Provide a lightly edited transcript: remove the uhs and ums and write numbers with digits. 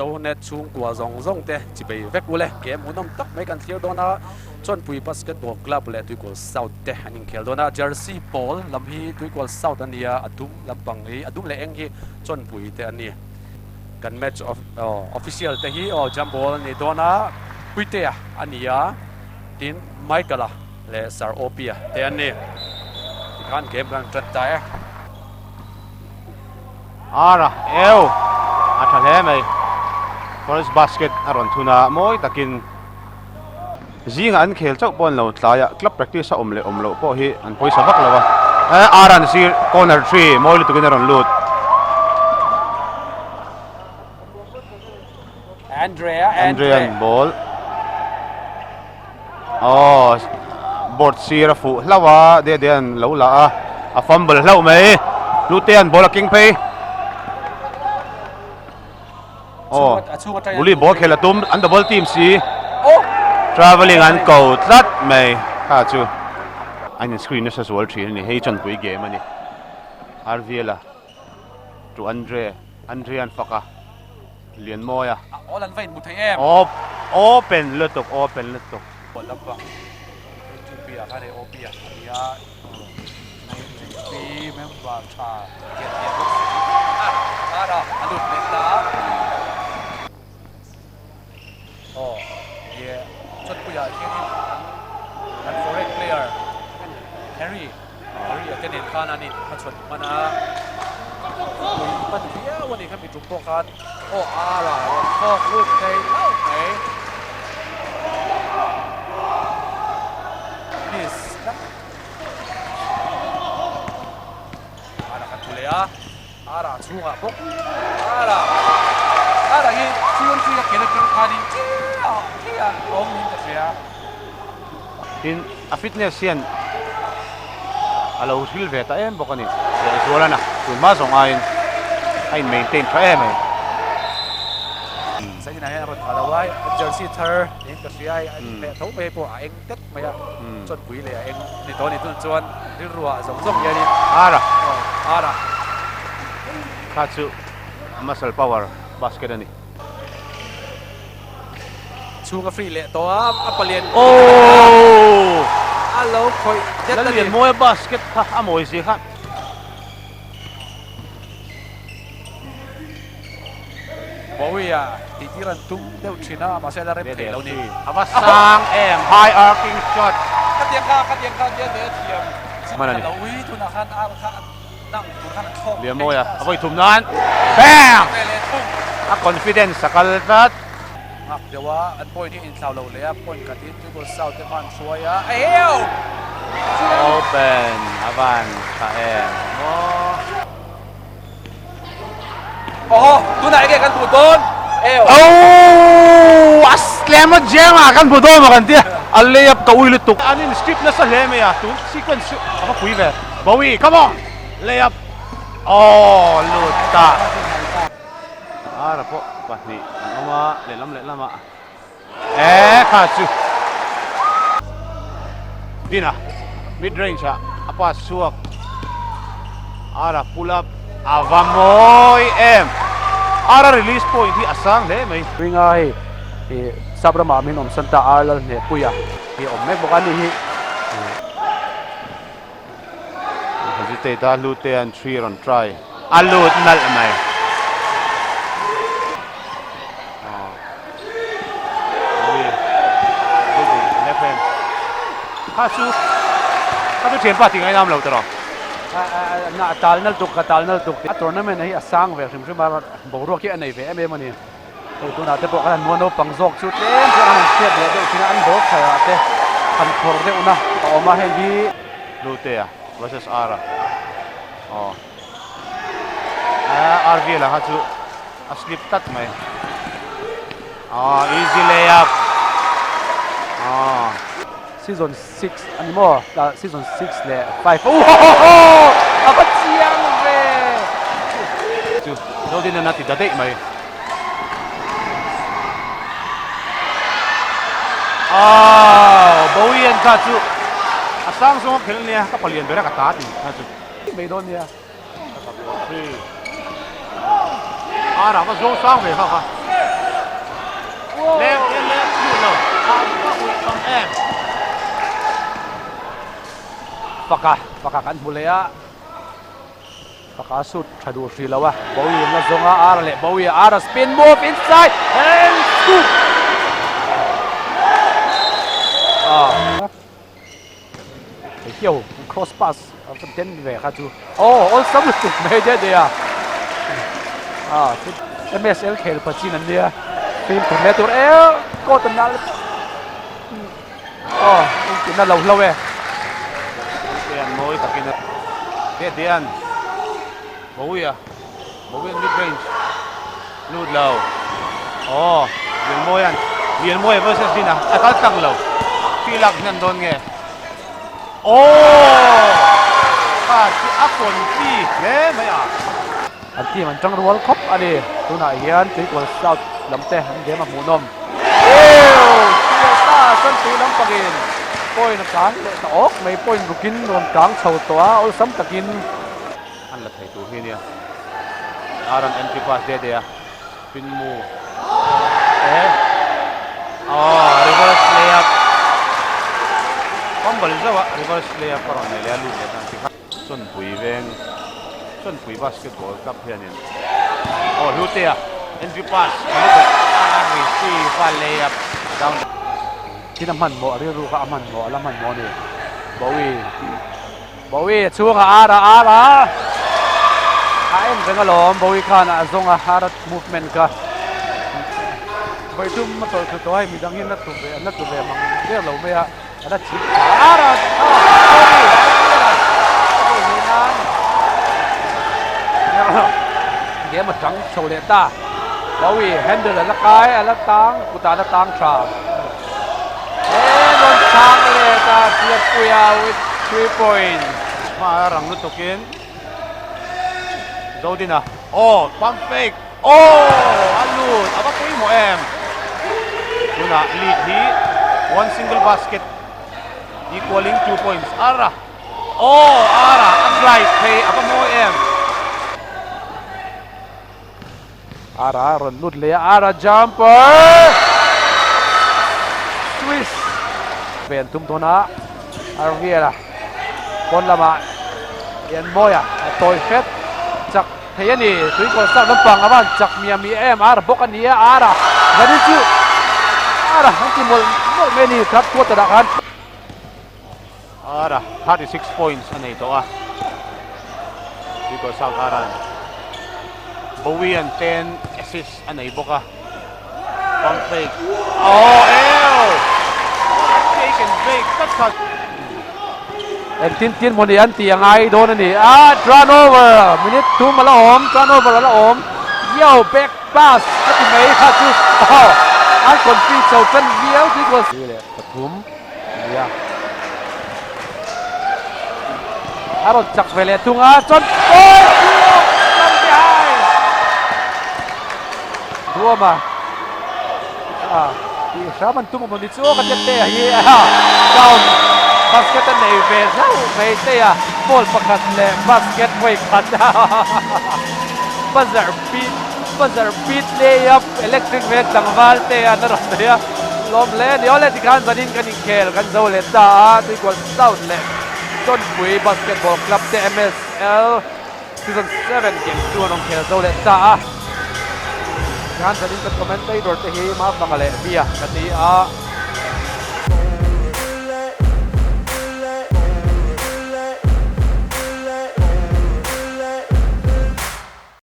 zo net chung kwa zong te chi bei vek ule game unom tak mai kan thir dona chon pui basketball club le tuikol south te aning khel dona jersey paul lam hi tuikol south ania adum lampang hi adum le eng hi chon pui te ani kan match of official te hi jambol ni dona puite ania tin michaela le sar opia te ani kan game kan trat tai ara eo athale mai forest basket aron thuna moi takin zinga an khel chau pon lo tlaya club practice omlo po hi an poisa vak lawa aran sir corner 3 moi lu tukin aron lut Andrea ball board sir fu lawa de an lo la a fumble hlau mai lutian bola king pay buli ball khela tum an double team si traveling an ko tlat mai ka chu anh screen as well three ni hei chon pui game ani arviela to Andrean faka lian moya all an vain muthai em open lutuk bol lapa pia ka re opia ania pi member cha get ara alut leta yeah chot puya kini an foreign player Harry atanin khana ni chot manaมันเที่ยววันนี้ครับมีจุดโฟกัสaraฟอกลูกเตะเล่าไหนนี่นะara kan tulea ara chunga bok ara hi chiun chi ka kena king khani chia om ni ta sia in a fitness sian alo sil ve ta em bokani zola na tu ma zong ai maintain tra em sai na ya ron alawai jersey thar in ka sia ai pe thau pe po eng tet mai a chon pui le eng ni to ni tun chuan ri ruwa zong ya ni ara katsu muscle power basket ani chu ka free le to a palian alo khoi la lian moi basket kha amoi si kha Bawia titiran tung deu china masela rep thelo ni avasang high arcing shot katiang ka dia de thiam mana ni lawi tu na khan a kha nang tu khan thok lian moi avoi thum nan bang a confidence sakal tat hak dewa an point ni in thlau lo le point katin tu go south te man suaya eo open avan ka tu na ke kan budon eo aslema jema kan budon ma kan tia allayap ka uilut tuk anin strip na sa leme ya tu sequence apa pui ve bawi come on layup luta ara po pahni ama le lama khachu dina mid range apa suak ara pull up avamoy ara release point hi asang le mai ringai hi sabrama min om santa arlal ne puya hi om me bokani hi hesitate da lute and 3 on try alut nal mai khachu thian pa ting ai nam lo tro na talnal tuk a tournament hi asang ve rim ma boro ki anei ve em ani tu na te po kan mono pangjok chu tem chu an siat le de china an bo khaya te kan khor de una oma he gi lute versus ara RV la hachu a slip tat mai easy layup season 6 ani mo season 6 le 5 apa chiang ve chu do din na ti da dei mai bowian ka chu asang song khel ne ka palian bera ka ta ti ha chu be don ya ara ma zo sang ve ha left nu lo pa ui pang em Paka kan mulaya Paka shoot thadu free lawa Bowie la zonga ara le Bowie ara spin move inside and scoop Hiếu cross pass phần tên về khá chú all sắm được tục mê thế đấy MSL khel pa chin an dia film tu me tur ko tan na kin na lo e tian moi takin te tian Bowie mid range lut low Lian moi versus Dina akal tang low pilak nan don nge si akon si le mai an team an tang World Cup ani tuna hian Triple South lamte an game mu nom ta san ti lam pagin point na kan ta ok mai point rukin ron kang chho to ol sam takin an la thai tu hi nia aran entry pass de pin mu reverse layup ball zawa reverse layup paron ne le lu le tan ti chon pui basketball cup hianin lutea entry pass receive layup down tin man mo ri ru ka man mo la man mo ni Bowie chuanga ara em bengalom Bowie khana zonga harat movement ka Boydum ma to ai mi dangin na tu ve mang de lo me ya ada chi ara game mà trắng sầu lệ ta Bowie handle là cái là tang puta là tang tra non tang lệ ta tiệt puya with 3 points ma rang nu tokin Zodina pump fake alut aba pui mo em tuna lead hi one single basket equaling 2 points ara aglay pay aba mo em Ara ron lut le Ara jumper twist ben tum tona Arviera kon lama yan moya toy fet chak thayani tui ko sa lampang aman chak mi em Ara bokania Ara gadi chu Ara hanki mol meni khat ko ta kan Ara 36 points anei to because sa karan Bowie and 10 assists anay boka pump fake take and fake cut en tin mo ni an ti angai don ani turnover minute 2 mala om turnover la om yo back pass ati mai kha chu an kon fi chau chen viau ti ko le pathum ya aro chak vele tunga chon Roma Shaman tum mo nitso kadete hi down basket nei ve zau mai te ball pakat le basket way khat buzzer beat layup electric red tangwal te anara te lom le ni ole dikan zanin kanin khel kan zo le ta ti gol south le Chon Pui basketball club te MSL season 7 game 2 nong khel zo le ta Kan sa din sa commentator te hi ma pangale via kati